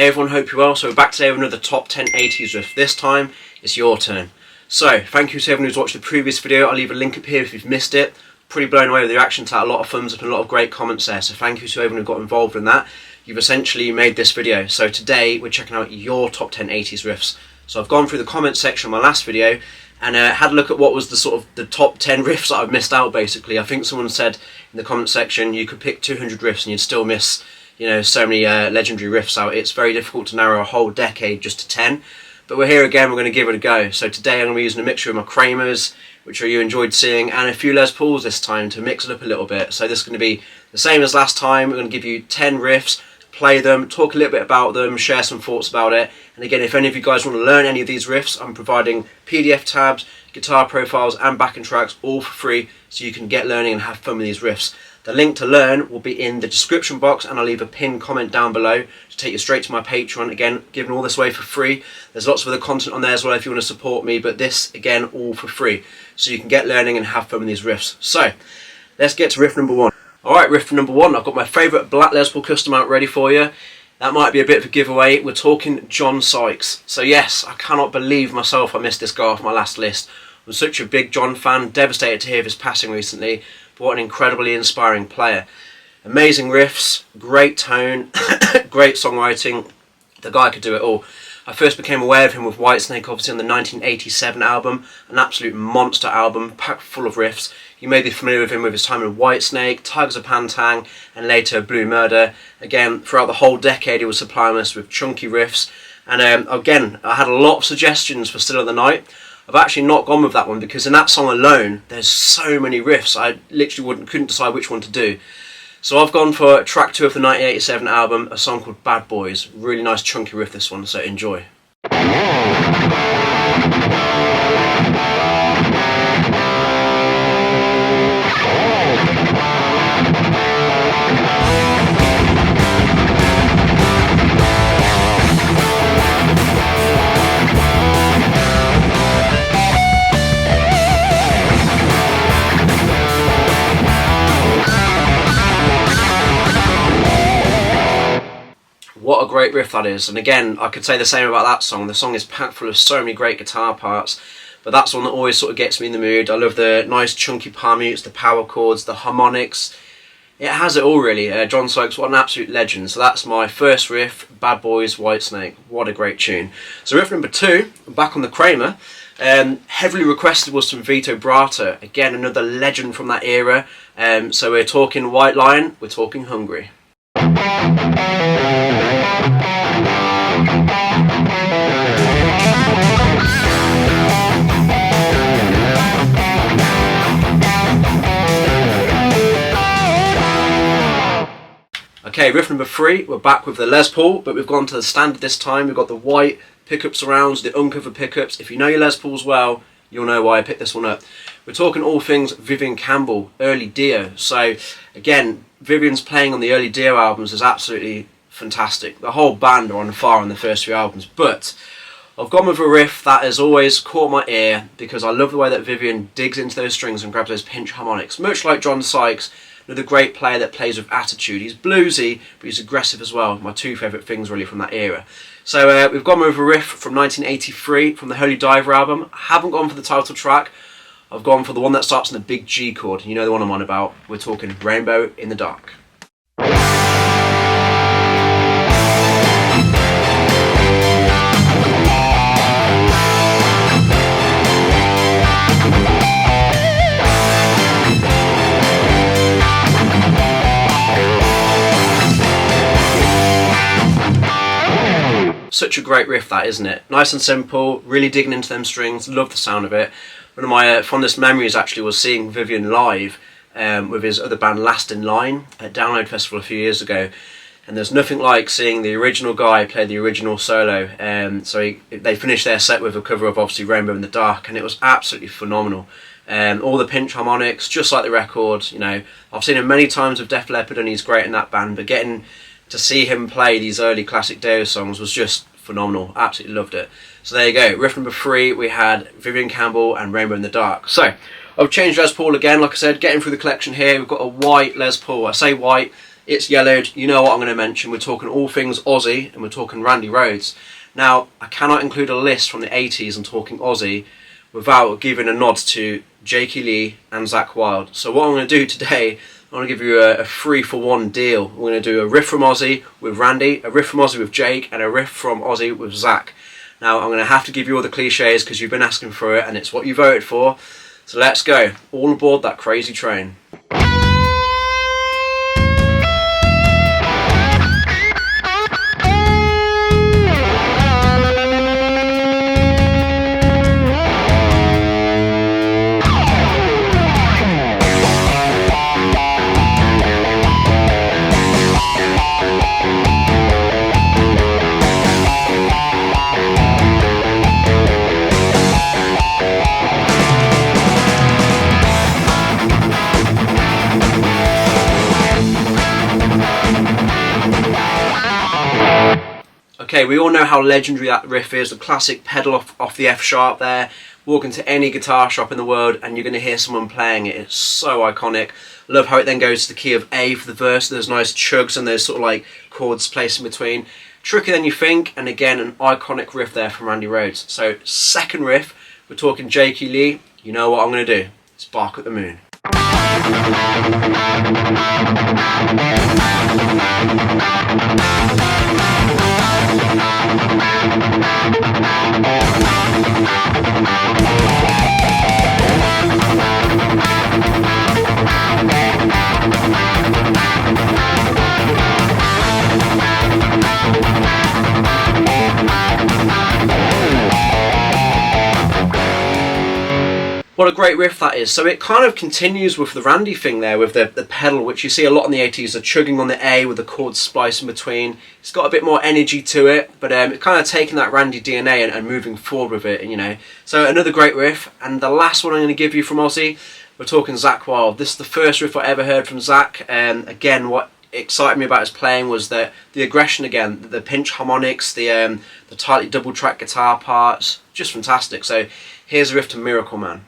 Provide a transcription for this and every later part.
Hey everyone, hope you're well. So we're back today with another top 10 80s riff. This time, it's your turn. So, thank you to everyone who's watched the previous video. I'll leave a link up here if you've missed it. Pretty blown away with the reaction to that. A lot of thumbs up and a lot of great comments there. So thank you to everyone who got involved in that. You've essentially made this video. So today, we're checking out your top 10 80s riffs. So I've gone through the comments section of my last video and had a look at what was the top 10 riffs that I've missed out, basically. I think someone said in the comments section you could pick 200 riffs and you'd still miss, you know, so many legendary riffs out. It's very difficult to narrow a whole decade just to 10. But we're here again, we're going to give it a go. So today I'm going to be using a mixture of my Kramers, which you enjoyed seeing, and a few Les Pauls this time to mix it up a little bit. So this is going to be the same as last time. We're going to give you 10 riffs, play them, talk a little bit about them, share some thoughts about it. And again, if any of you guys want to learn any of these riffs, I'm providing PDF tabs, guitar profiles and backing tracks all for free, so you can get learning and have fun with these riffs. The link to learn will be in the description box, and I'll leave a pinned comment down below to take you straight to my Patreon. Again, giving all this away for free. There's lots of other content on there as well if you want to support me, but this, again, all for free. So you can get learning and have fun with these riffs. So, let's get to riff number one. Alright, riff number one. I've got my favourite Black Les Paul custom out ready for you. That might be a bit of a giveaway. We're talking John Sykes. So yes, I cannot believe myself I missed this guy off my last list. I'm such a big John fan, devastated to hear of his passing recently. What an incredibly inspiring player. Amazing riffs, great tone, great songwriting. The guy could do it all. I first became aware of him with Whitesnake, obviously on the 1987 album, an absolute monster album, packed full of riffs. You may be familiar with him with his time in Whitesnake, Tigers of Pantang, and later Blue Murder. Again, throughout the whole decade he was supplying us with chunky riffs. And again, I had a lot of suggestions for Still of the Night. I've actually not gone with that one because in that song alone there's so many riffs I literally couldn't decide which one to do. So I've gone for track 2 of the 1987 album, a song called Bad Boys. Really nice chunky riff this one, so enjoy. What a great riff that is, and again, I could say the same about that song. The song is packed full of so many great guitar parts, but that's one that always sort of gets me in the mood. I love the nice chunky palm mutes, the power chords, the harmonics. It has it all really. John Sykes, what an absolute legend. So that's my first riff, Bad Boys, Whitesnake. What a great tune. So riff number 2, back on the Kramer. Heavily requested was from Vito Bratta. Again, another legend from that era. So we're talking White Lion, we're talking Hungry. Okay, riff number 3, we're back with the Les Paul, but we've gone to the standard this time. We've got the white pickup surrounds, the uncovered pickups. If you know your Les Pauls well, you'll know why I picked this one up. We're talking all things Vivian Campbell, early Dio. So again, Vivian's playing on the early Dio albums is absolutely fantastic. The whole band are on fire on the first 3 albums, but I've gone with a riff that has always caught my ear because I love the way that Vivian digs into those strings and grabs those pinch harmonics. Much like John Sykes, another great player that plays with attitude. He's bluesy, but he's aggressive as well. My 2 favourite things really from that era. So we've gone with a riff from 1983 from the Holy Diver album. I haven't gone for the title track. I've gone for the one that starts in the big G chord. You know the one I'm on about. We're talking Rainbow in the Dark. Such a great riff that, isn't it? Nice and simple, really digging into them strings, love the sound of it. One of my fondest memories actually was seeing Vivian live with his other band Last in Line at Download Festival a few years ago. And there's nothing like seeing the original guy play the original solo. So they finished their set with a cover of obviously Rainbow in the Dark, and it was absolutely phenomenal. All the pinch harmonics, just like the record. You know, I've seen him many times with Def Leppard and he's great in that band, but getting to see him play these early classic Dio songs was just phenomenal. Absolutely loved it. So there you go. Riff number 3, we had Vivian Campbell and Rainbow in the Dark. So I've changed Les Paul again. Like I said, getting through the collection here, we've got a white Les Paul. I say white, it's yellowed, you know what I'm going to mention. We're talking all things Aussie, and we're talking Randy Rhoads. Now, I cannot include a list from the 80s and talking Aussie without giving a nod to Jakey Lee and Zakk Wylde. So what I'm going to do today, I'm going to give you a 3-for-1 deal. We're going to do a riff from Aussie with Randy, a riff from Aussie with Jake, and a riff from Aussie with Zakk. Now, I'm going to have to give you all the cliches because you've been asking for it and it's what you voted for. So let's go. All aboard that crazy train. Okay, we all know how legendary that riff is, the classic pedal off the F sharp there. Walk into any guitar shop in the world and you're going to hear someone playing it. It's so iconic. I love how it then goes to the key of A for the verse. There's nice chugs and there's sort of like chords placed in between. Trickier than you think, and again, an iconic riff there from Randy Rhoads. So, second riff, we're talking Jakey Lee. You know what I'm going to do. It's Bark at the Moon. What a great riff that is. So it kind of continues with the Randy thing there with the pedal, which you see a lot in the 80s, the chugging on the A with the chords spliced in between. It's got a bit more energy to it, but it's kind of taking that Randy DNA and moving forward with it, you know. So another great riff, and the last one I'm going to give you from Aussie, we're talking Zakk Wylde. This is the first riff I ever heard from Zakk, and again, what excited me about his playing was the aggression again, the pinch harmonics, the tightly double track guitar parts, just fantastic. So here's a riff to Miracle Man.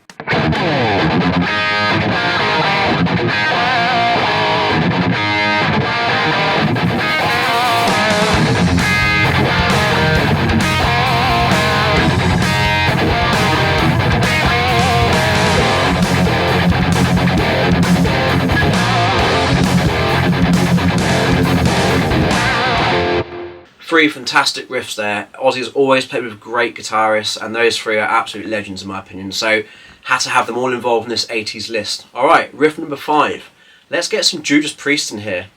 Three fantastic riffs there. Ozzy's always played with great guitarists, and those three are absolute legends in my opinion. So, had to have them all involved in this 80s list. Alright, riff number 5. Let's get some Judas Priest in here.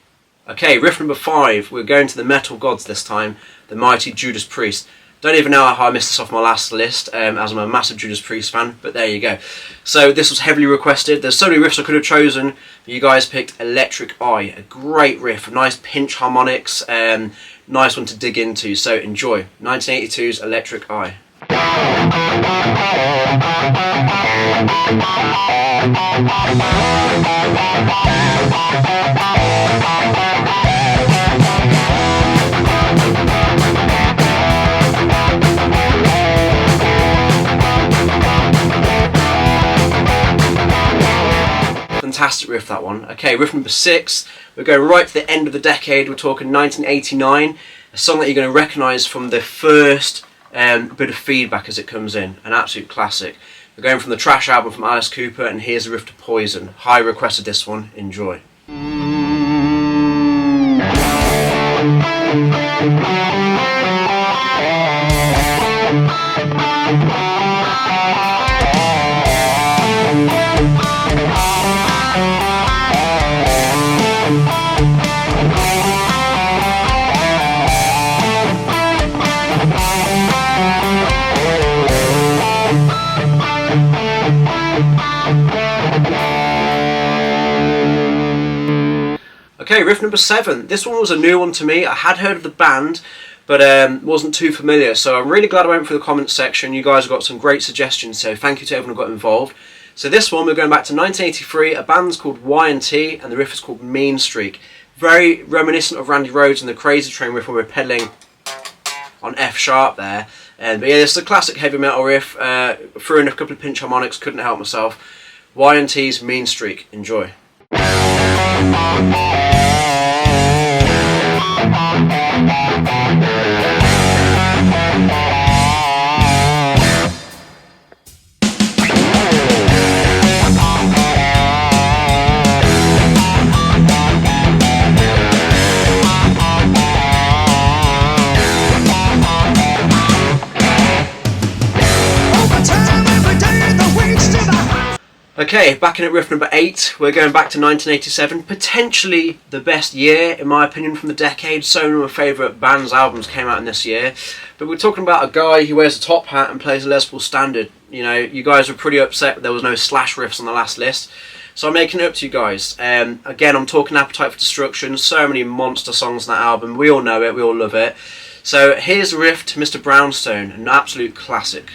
Okay, riff number 5. We're going to the metal gods this time. The mighty Judas Priest. Don't even know how I missed this off my last list, as I'm a massive Judas Priest fan, but there you go. So this was heavily requested. There's so many riffs I could have chosen, but you guys picked Electric Eye. A great riff, nice pinch harmonics, nice one to dig into, so enjoy. 1982's Electric Eye. Fantastic riff, that one. Okay, riff number 6. We're going right to the end of the decade. We're talking 1989. A song that you're going to recognise from the first bit of feedback as it comes in. An absolute classic. We're going from the Trash album from Alice Cooper, and here's a riff to Poison. High requested this one. Enjoy. Okay, riff number 7. This one was a new one to me. I had heard of the band, but wasn't too familiar. So I'm really glad I went through the comments section. You guys have got some great suggestions, so thank you to everyone who got involved. So this one, we're going back to 1983. A band's called Y&T, and the riff is called Mean Streak. Very reminiscent of Randy Rhoads and the Crazy Train riff where we're pedaling on F sharp there. But yeah, this is a classic heavy metal riff. Threw in a couple of pinch harmonics, couldn't help myself. Y&T's Mean Streak. Enjoy. Okay, back in at riff number 8, we're going back to 1987, potentially the best year in my opinion from the decade. So many of my favourite bands' albums came out in this year, but we're talking about a guy who wears a top hat and plays a Les Paul standard. You know, you guys were pretty upset that there was no Slash riffs on the last list, so I'm making it up to you guys. Again, I'm talking Appetite for Destruction, so many monster songs on that album, we all know it, we all love it. So here's a riff to Mr. Brownstone, an absolute classic.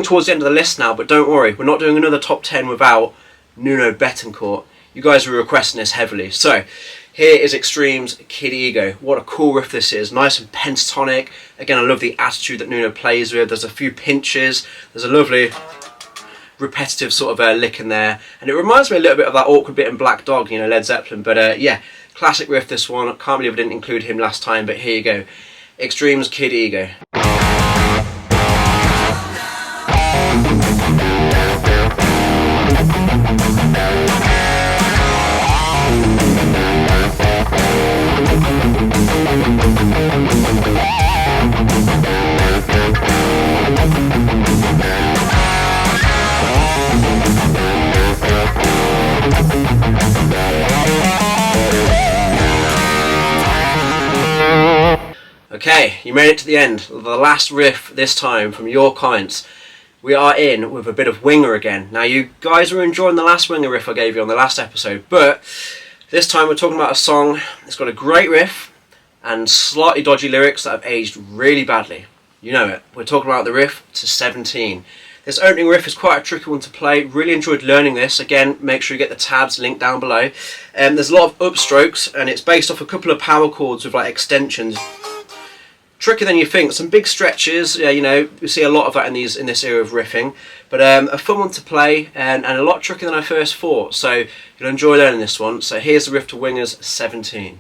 Towards the end of the list now, but don't worry, we're not doing another top 10 without Nuno Bettencourt. You guys were requesting this heavily. So here is Extreme's Kid Ego. What a cool riff this is, nice and pentatonic. Again, I love the attitude that Nuno plays with. There's a few pinches, there's a lovely repetitive sort of lick in there, and it reminds me a little bit of that awkward bit in Black Dog, you know, Led Zeppelin. But yeah, classic riff this one. I can't believe I didn't include him last time, but here you go, Extreme's Kid Ego. Okay, you made it to the end. The last riff this time from your comments. We are in with a bit of winger again. Now you guys were enjoying the last winger riff I gave you on the last episode, but this time we're talking about a song that's got a great riff and slightly dodgy lyrics that have aged really badly. You know it. We're talking about the riff to 17. This opening riff is quite a tricky one to play. Really enjoyed learning this. Again, make sure you get the tabs linked down below. There's a lot of upstrokes and it's based off a couple of power chords with like extensions. Trickier than you think. Some big stretches, you know, we see a lot of that in this era of riffing, but a fun one to play and a lot trickier than I first thought, so you'll enjoy learning this one. So here's the riff to Wingers 17.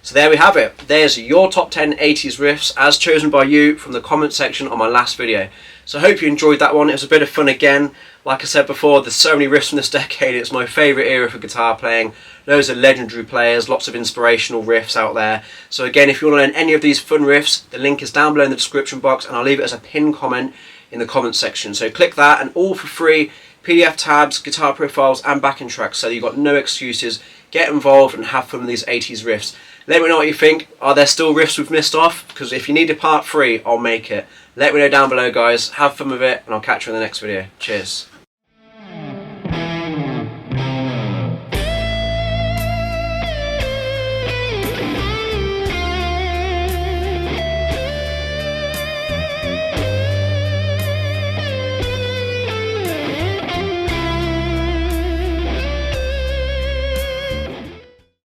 So there we have it. There's your top 10 80s riffs as chosen by you from the comment section on my last video. So I hope you enjoyed that one. It was a bit of fun again. Like I said before, there's so many riffs from this decade. It's my favourite era for guitar playing. Loads of legendary players, lots of inspirational riffs out there. So again, if you want to learn any of these fun riffs, the link is down below in the description box and I'll leave it as a pinned comment in the comment section. So click that and all for free. PDF tabs, guitar profiles and backing tracks, so you've got no excuses. Get involved and have fun with these 80s riffs. Let me know what you think. Are there still riffs we've missed off? Because if you need a part 3, I'll make it. Let me know down below, guys. Have fun with it and I'll catch you in the next video. Cheers.